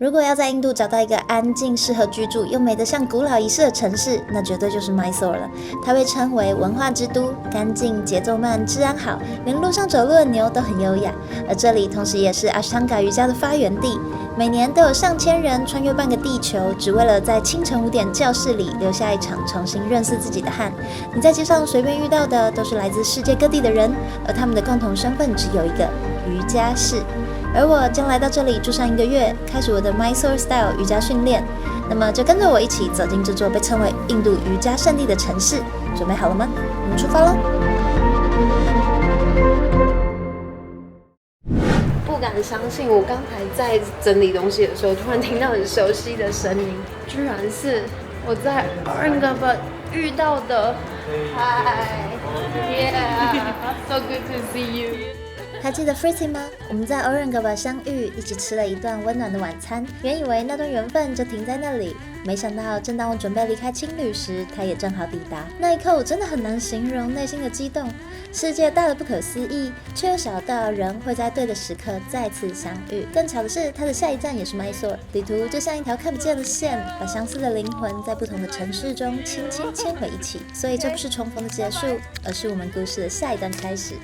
如果要在印度找到一個安靜、適合居住又美得像古老儀式的城市，那絕對就是 Mysore 了。它被稱為文化之都，乾淨、節奏慢、治安好，連路上走路的牛都很優雅。而這裡同時也是 Ashtanga 瑜伽的發源地，每年都有上千人穿越半個地球，只為了在清晨5點教室裡留下一場重新認識自己的汗。你在街上隨便遇到的都是來自世界各地的人，而他們的共同身份只有一個：瑜伽士。而我將來到這裡住上1個月，開始我的 Mysore Style 瑜伽訓練。那麼就跟着我一起走進這座被稱為印度瑜伽聖地的城市，準備好了嗎？我們出發嘍！不敢相信，我剛才在整理東西的時候，突然聽到很熟悉的聲音，居然是我在 Aurangabad 遇到的。Hi, yeah, so good to see you. 還記得 Freety 嗎？我們在 Aurangabad 相遇，一起吃了一頓溫暖的晚餐。原以為那段緣分就停在那裡，沒想到正當我準備離開青旅時，他也正好抵達。那一刻，我真的很難形容內心的激動。世界大得不可思議，卻又小到人會在對的時刻再次相遇。更巧的是，他的下一站也是 Mysore， 旅途就像一條看不見的線，把相似的靈魂在不同的城市中輕輕牽回一起。所以這不是重逢的結束，而是我們故事的下一段開始。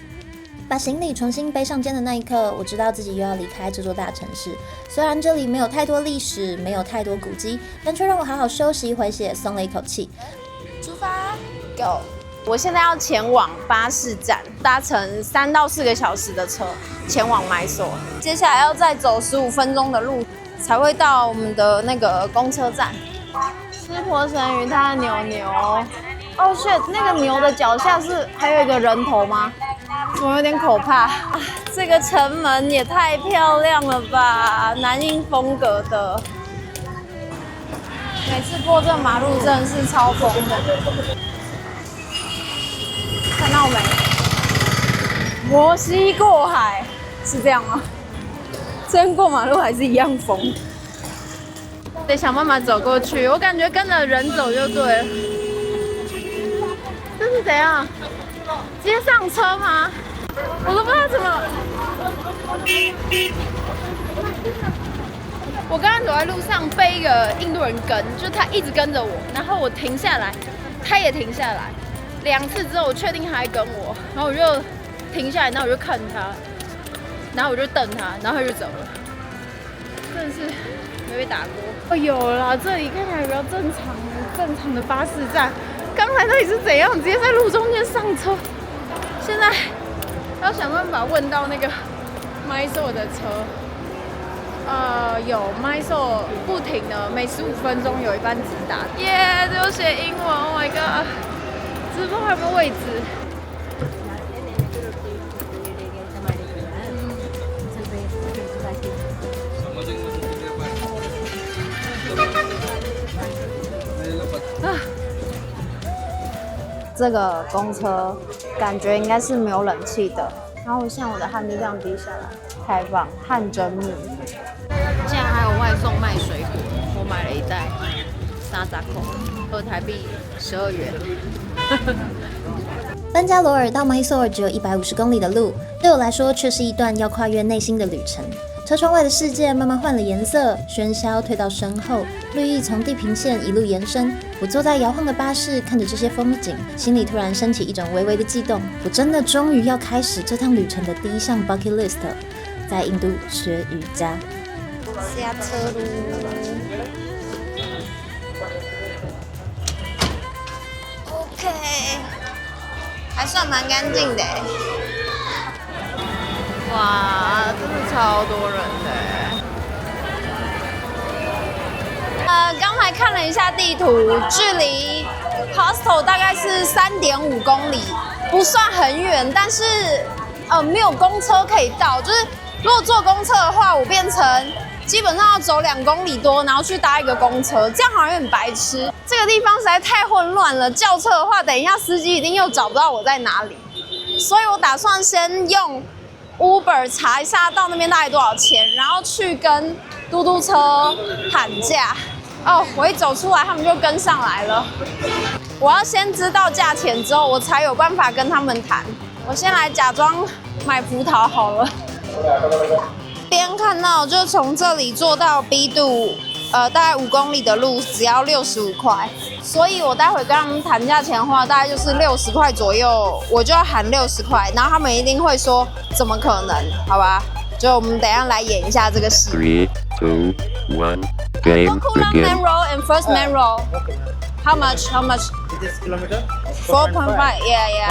把行李重新背上肩的那一刻，我知道自己又要離開這座大城市。雖然這裡沒有太多歷史，沒有太多古蹟，但卻讓我好好休息回血，鬆了一口氣。出發 ，Go！ 我現在要前往巴士站，搭乘3到4個小時的車前往 Mysore。接下來要再走15分鐘的路，才會到我們的那個公車站。吃婆神魚，它的牛。哦 shit， 那個牛的腳下是還有一個人頭嗎？我有點可怕。這個城門也太漂亮了吧，南印風格的。每次過這馬路真的是超瘋的。看到沒？摩西過海是這樣嗎？真過馬路還是一樣瘋。得想辦法走過去，我感覺跟着人走就對了。這是怎樣？直接上車嗎？我都不知道怎麼。我剛剛走在路上被一個印度人跟，就是他一直跟着我，然後我停下來，他也停下來。2次之後，我確定他還跟我，然後我就停下來，然後我就看他，然後我就瞪他，然後他就走了。真的是沒被打過。哦，有啦，這裡看起來比較正常的巴士站。剛才那裡是怎樣？直接在路中間上車。現在要想辦法問到那個 Mysore 的車。有 Mysore 不停的，每15分鐘有一班直達。耶，這有寫英文 ，Oh my god！ 只不知道還有沒有位置。这個公車感覺應該是沒有冷氣的，然後現在我的汗就這樣滴下來，太棒，汗蒸木。現在還有外送賣水果，我買了一袋沙扎口，2台幣12元。班加羅爾到 Mysore 只有150公里的路，對我來說卻是一段要跨越內心的旅程。車窗外的世界慢慢換了顏色，喧囂退到身後，綠意從地平線一路延伸。我坐在搖晃的巴士，看着這些風景，心裡突然升起一種微微的悸動。我真的終於要開始這趟旅程的第一項 bucket list， 在印度學瑜伽。下車嘍！還算蠻乾淨的。哇，真的超多人的。剛才看了一下地圖，距離 hostel 大概是3.5公里，不算很遠，但是沒有公車可以到。就是如果坐公車的話，我變成基本上要走2公里多，然後去搭一個公車，這樣好像有點白痴。這個地方實在太混亂了，叫車的話，等一下司機一定又找不到我在哪裡，所以我打算先用 Uber 查一下到那邊大概多少錢，然後去跟嘟嘟車喊價。哦，我一走出來，他們就跟上來了。我要先知道價錢之後，我才有辦法跟他們談。我先來假裝買葡萄好了。邊看到，就從這裡坐到 B 度，大概5公里的路只要65塊，所以我待會跟他們談價錢的話，大概就是60塊左右，我就要喊60塊，然後他們一定會說怎麼可能，好吧？就我們等一下來演一下這個戲。3, 2, 1, game Gokulam begin. main road and first main road. How much? How much? This kilometer? 4.5. Yeah.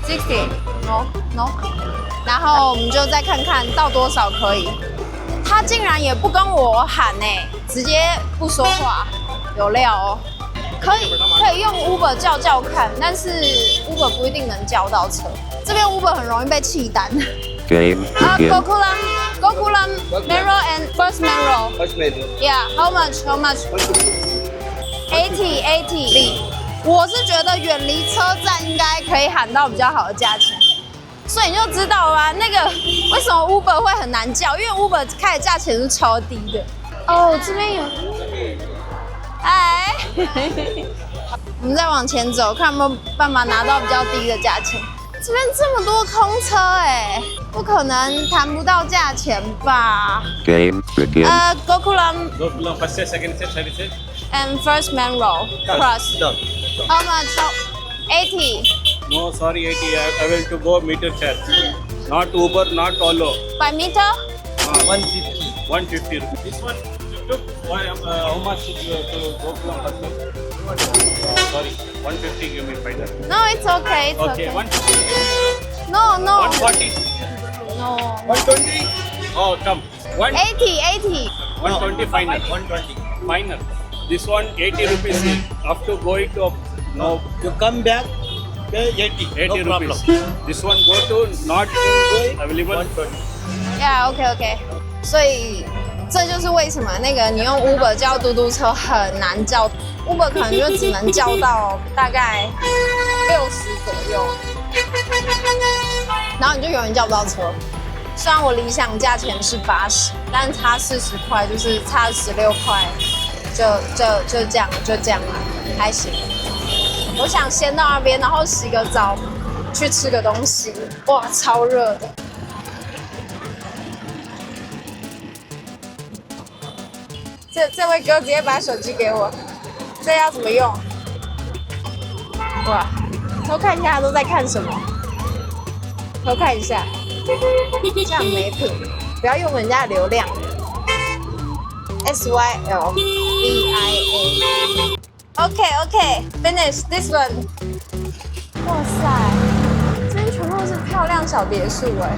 60. No. 然後我們就再看看到多少可以。他竟然也不跟我喊欸，直接不說話，有料哦。可以用 Uber 叫看，但是 Uber 不一定能叫到車。這邊 Uber 很容易被棄單。Game begin. Gokulam main road and first main road. First lady. Yeah. How much? 80. 我是覺得遠離車站應該可以喊到比較好的價錢。所以你就知道吧，那個為什麼 Uber 會很難叫，因為 Uber 開的價錢是超低的。哦，這邊有，哎，我們再往前走，看有沒有辦法拿到比較低的價錢。這邊這麼多空車哎，不可能談不到價錢吧 Game begin. Gokulam First set, second set, third set. and first main road cross. Done. How much? 80. No, sorry, 80. I will to go meter charge. Not Uber, not Olo. By meter? 150. 150 rupees. This one you took. How much to go from first set? Sorry, 150 give me final. No, it's okay. It's Okay, okay. 150. No. 140. No. 120. Oh, come. 80. 120 final. 120. Final. This one 80 rupees. After going to no. You come back, pay 80. 80 no rupees. problem. This one go to not available. Yeah, okay. 所以這就是為什麼那個你用 Uber 叫嘟嘟車很難叫 ，Uber 可能就只能叫到大概60左右，然後你就永遠叫不到車。雖然我理想價錢是80，但差40塊，就是差16塊，就這樣了，還行。我想先到那邊，然後洗個澡，去吃個東西。哇，超熱的。這位哥直接把手機給我，這要怎麼用？哇，偷看一下他都在看什麼？偷看一下，這樣沒品，不要用人家的流量。SYLVIA。Okay, finish this one. 哇塞，這邊全部都是漂亮小別墅哎。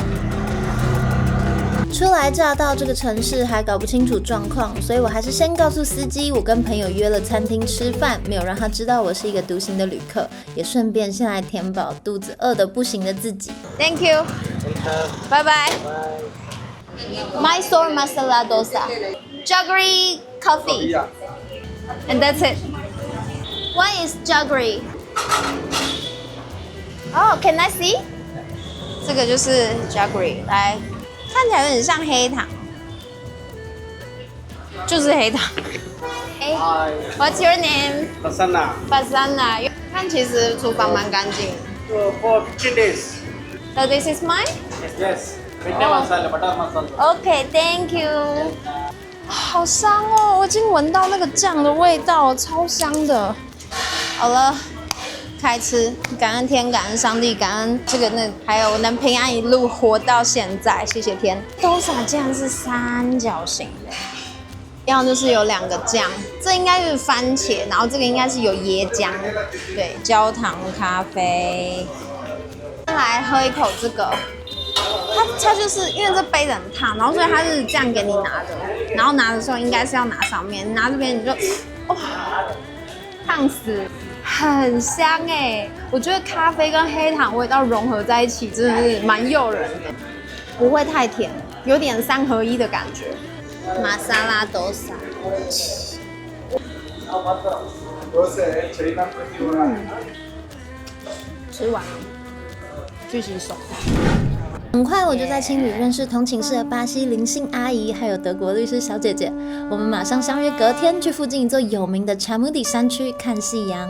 初來乍到這個城市還搞不清楚狀況，所以我還是先告訴司機我跟朋友約了餐廳吃飯，沒有讓他知道我是一個獨行的旅客，也順便先來填飽肚子餓得不行的自己。Thank you. Bye bye. Mysore masala dosa, jaggery coffee, and that's it. One is jaggery. Oh, can I see? 這個就是 jaggery， 來。看起來有點像黑糖，就是黑糖。哎 ，What's your name? Prasanna. Prasanna. 看其實廚房蠻乾淨的。For 15 days. So this is mine? Yes. Butter masala. Okay, thank you. 好香哦，我已經聞到那個醬的味道，超香的。好了。開吃，感恩天，感恩上帝，感恩這個還有能平安一路活到現在，謝謝天。dosa竟然是三角形的，要就是有2個醬，這應該是番茄，然後這個應該是有椰漿，對，焦糖咖啡。來喝一口這個，它就是因為這杯子很燙，然後所以它是這樣給你拿的，然後拿的時候應該是要拿上面，拿這邊你就哇，燙死。很香哎，我覺得咖啡跟黑糖味道融合在一起，真的是蠻誘人的，不會太甜，有點3合1的感覺。瑪莎拉多薩，吃完了，繼續手。很快我就在青旅認識同寢室的巴西林姓阿姨，還有德國律師小姐姐。我們馬上相約隔天去附近一座有名的查姆底山區看夕陽。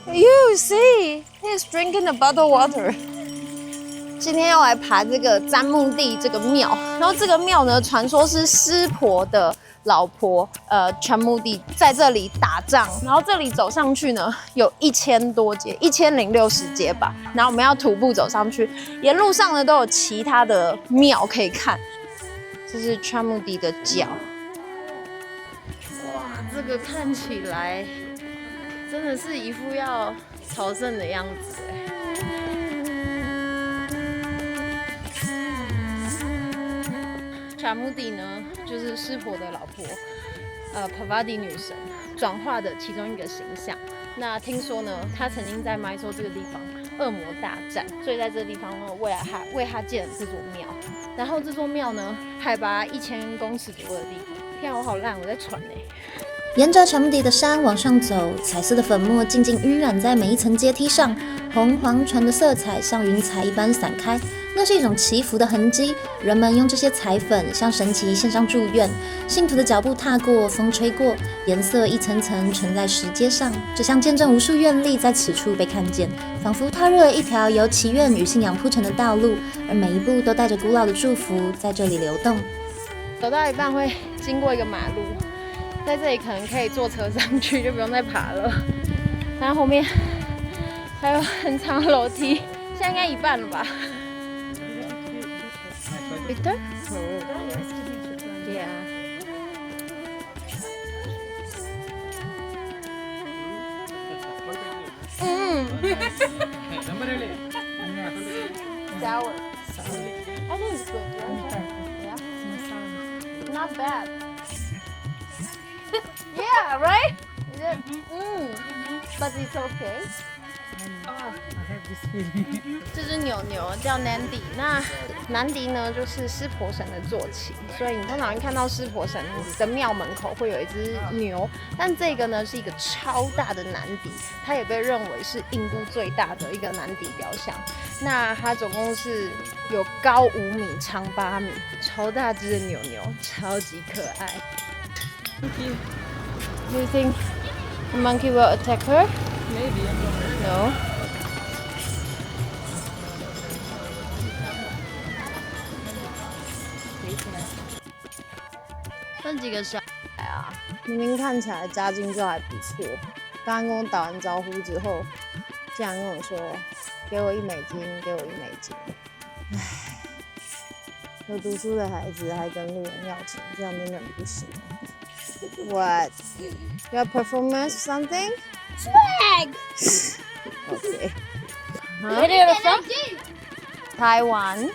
You see, he's drinking the bottled water. 今天要來爬這個占木地這個廟，然後這個廟呢，傳說是濕婆的老婆全木地在這裡打仗，然後這裡走上去呢有1000多階，1060階吧，然後我們要徒步走上去，沿路上呢都有其他的廟可以看，這是全木地的角。哇，這個看起來真的是一副要朝聖的樣子哎。全木地呢，就是濕婆的老婆，帕瓦蒂女神轉化的其中一個形象。那聽說呢，她曾經在麥索這個地方惡魔大戰，所以在這個地方呢，為她建了這座廟。然後這座廟呢，海拔1000公尺左右的地方。天啊，我好爛，我在喘欸。沿着全木地的山往上走，彩色的粉末靜靜暈染在每一層階梯上，紅黃橙的色彩像雲彩一般散開，那是一種祈福的痕跡。人們用這些彩粉向神祇獻上祝願，信徒的腳步踏過，風吹過，顏色一層層存在石階上，就像見證無數願力在此處被看見，仿佛踏入了一條由祈願與信仰鋪成的道路，而每一步都帶着古老的祝福在這裡流動。走到一半會經過一個馬路。在這裡可能可以坐車上去，就不用再爬了。然後後面還有很長的樓梯，現在應該一半了吧 ？Victor？ Yeah。Sour. I think it's good. Yeah. Not bad. Yeah, right? But it's okay. 這只牛牛叫 Nandi， 那南迪呢就是濕婆神的坐騎，所以你通常會看到濕婆神的廟門口會有一只牛，但這個呢是一個超大的南迪，它也被認為是印度最大的一個南迪雕像。那它總共是有高5米、長8米，超大只的牛牛，超級可愛。Do you think the monkey will attack her? Maybe. No. 那幾個小孩啊，明明看起來家境就還不錯，剛剛跟我打完招呼之後，竟然跟我說：“給我1美金，給我1美金。”唉，有讀書的孩子還跟路人要錢，這樣真的不行。What? Your performance something? Swag! Okay. Where are you from? Taiwan.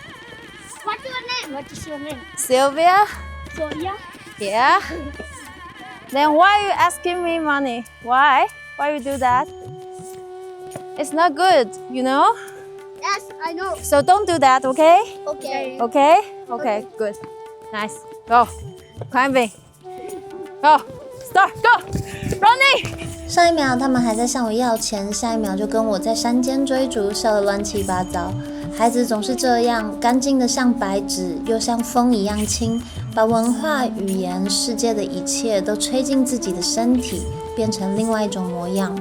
What's your name? What is your name? Sylvia? Sonia? Yeah. Then why are you asking me money? Why? Why you do that? It's not good, you know? Yes, I know. So don't do that, okay? Okay. Okay? Okay, good. Nice. Go. Climbing. Go. Start. Go. Running. 上一秒他們還在向我要錢，下一秒就跟我在山間追逐，笑得亂七八糟。孩子總是這樣，乾淨的像白紙，又像風一樣輕，把文化、語言、世界的一切都吹進自己的身體，變成另外一種模樣。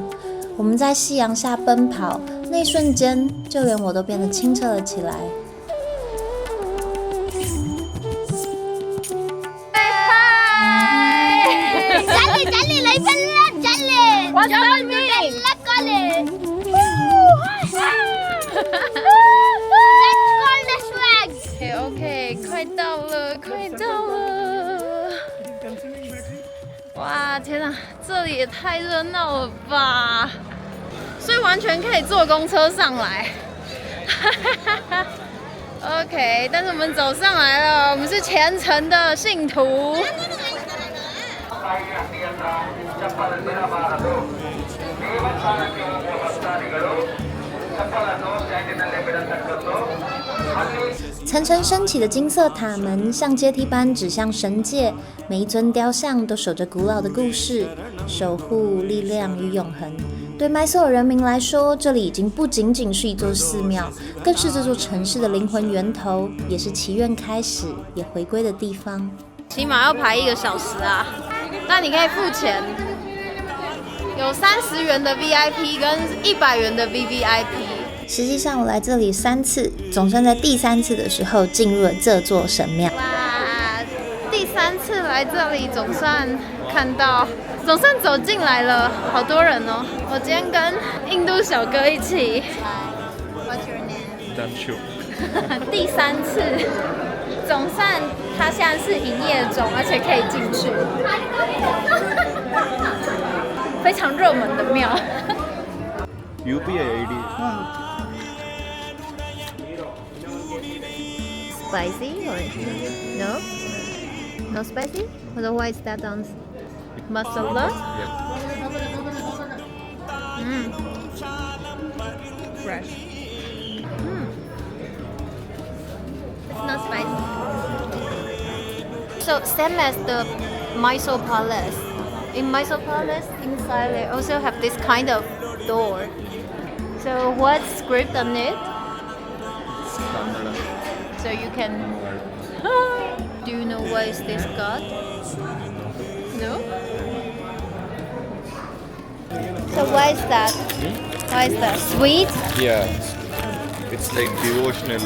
我們在夕陽下奔跑，那一瞬間，就連我都變得清澈了起來。Jali, like Jali. What's that mean? Let's call it. Let's call the swag. OK， 快到了，快到了！哇，天哪，這裡也太熱鬧了吧！所以完全可以坐公車上來。OK， 但是我們走上來了，我們是虔誠的信徒。层层升起的金色塔門像階梯般指向神界，每一尊雕像都守着古老的故事，守護力量與永恆。對麥索爾人民來說，這裡已經不僅僅是一座寺廟，更是這座城市的靈魂源頭，也是祈願開始也回歸的地方。起碼要排1個小時啊！但你可以付錢，有30元的 VIP 跟100元的 VVIP。實際上我來這裡3次，總算在第3次的時候進入了這座神廟。哇，第3次來這裡，總算走進來了，好多人哦！我今天跟印度小哥一起。What's your name? Danshu. 第3次，总算它現在是營業中，而且可以進去，非常熱門的廟。UPI ID. Spicy or no? No spicy? Otherwise that on masala? Fresh. It's not spicy. So same as the Mysore Palace. In Mysore Palace, inside they also have this kind of door. So what's script on it? So you can. Do you know what is this god? No. So why is that? Why is that? Sweet? Yeah, it's like devotional.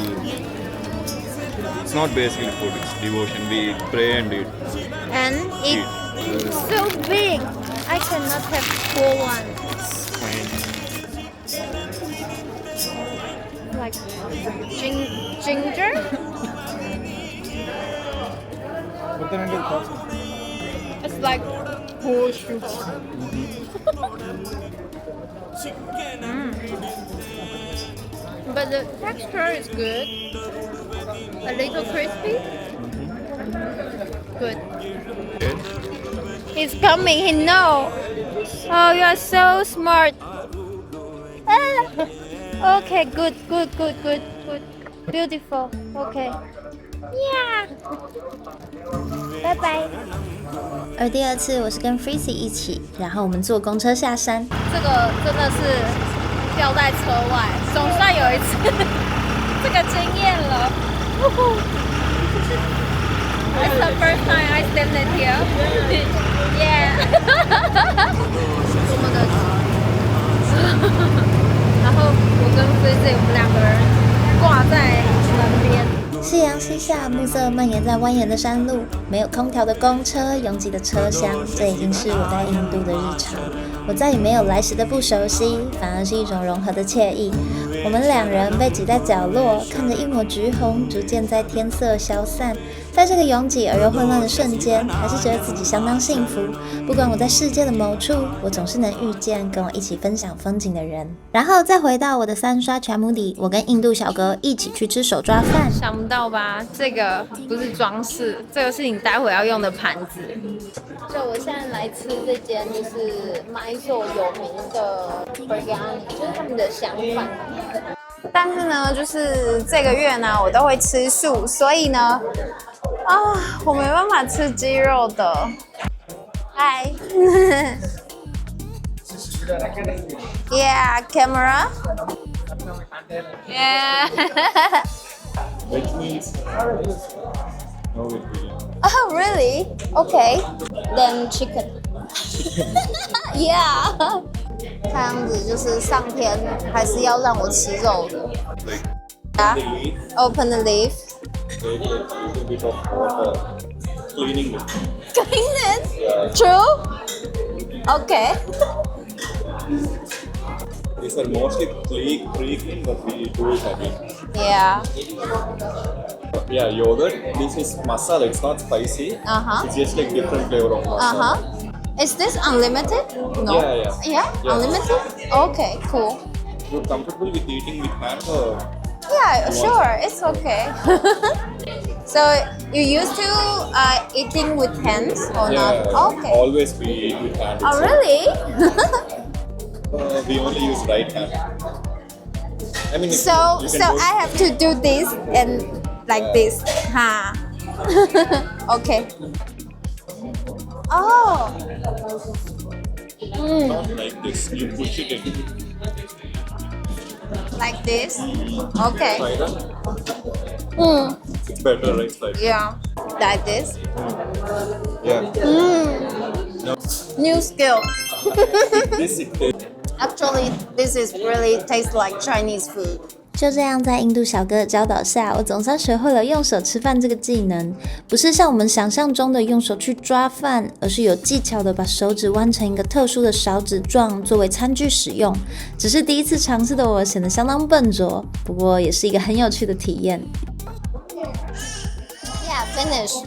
It's not basically food, it's devotion. We pray and eat. And it's so big. I cannot have full one. Fine. Like ginger? It's like whole sugar. But the texture is good. A little crispy. Good. He's coming. He know. Oh, you are so smart. Okay, good. Beautiful. Okay. Yeah. Bye bye. 而第2次我是跟 Freezy 一起，然后我們坐公車下山。這個真的是掉在車外，總算有一次這個經驗了。It's the first time I stand here. Yeah. 然後我跟 Freezy 我們2個人掛在門邊。夕陽西下，暮色蔓延在蜿蜒的山路，沒有空調的公車，擁擠的車廂，這已經是我在印度的日常。我再也沒有來時的不熟悉，反而是一種融合的愜意。我們2人被擠在角落，看着一抹橘紅逐漸在天色消散。在這個擁擠而又混亂的瞬間，還是覺得自己相當幸福。不管我在世界的某處，我總是能遇見跟我一起分享風景的人。然後再回到我的3刷全母底，我跟印度小哥一起去吃手抓飯。想不到吧？這個不是裝飾，這個是你待會要用的盤子。就我現在來吃這間就是Mysore有名的 biryani，就是他們的香飯。但是呢，就是這個月呢，我都會吃素，所以呢，我沒辦法吃雞肉的。Hi. Yeah, camera. Yeah. Which means no veg. Oh, really? Okay. Then chicken. Yeah. 看樣子就是上天還是要讓我吃肉的。Yeah. Open the leaf. Take a little bit of water, cleaning it. Clean it? True? Okay. These are mostly pre-clean, but we do it again. Yeah. Yeah, yogurt. This is masala. It's not spicy. It's just like different flavor of masala. Is this unlimited? No. Yeah. Yeah? Unlimited? Okay, cool. You're comfortable with eating with hand or? Yeah, sure. It's okay. So you used to eating with hands or Yeah. not? Okay. Always we eat with hand. Oh, really? We only use right hand. I mean, So you can do I have to do this and like this. Okay. Oh. not like this. You push it in. Like this. Okay. Try that. It's better, right? Like Yeah. Like this. yeah. New skill. This it takes. Actually, this is really tastes like Chinese food. 就这样，在印度小哥的教導下，我總算學會了用手吃飯這個技能。不是像我們想象中的用手去抓飯，而是有技巧的把手指彎成一個特殊的勺子狀，作為餐具使用。只是第一次嘗試的我顯得相當笨拙，不過也是一個很有趣的體驗。Yeah, finish.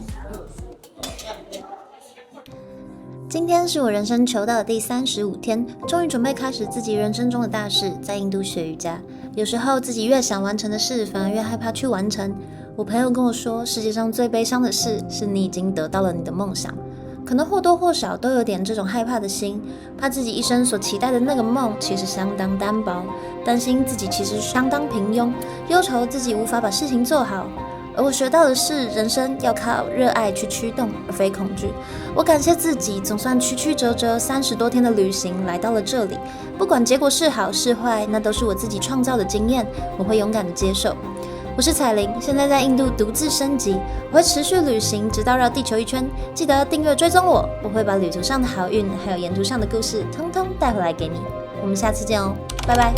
今天是我人生求道的第35天，終於準備開始自己人生中的大事，在印度學瑜伽。有時候自己越想完成的事，反而越害怕去完成。我朋友跟我說，世界上最悲傷的事是你已經得到了你的夢想。可能或多或少都有點這種害怕的心，怕自己一生所期待的那個夢其實相當單薄，擔心自己其實相當平庸，憂愁自己無法把事情做好。而我學到的是，人生要靠熱愛去驅動，而非恐懼。我感謝自己，總算曲曲折折30多天的旅行來到了這裡。不管結果是好是壞，那都是我自己創造的經驗，我會勇敢的接受。我是彩玲，現在在印度獨自升級，我會持續旅行，直到繞地球一圈。記得訂閱追蹤我，我會把旅途上的好運，還有沿途上的故事，通通帶回來給你。我們下次見哦，拜拜。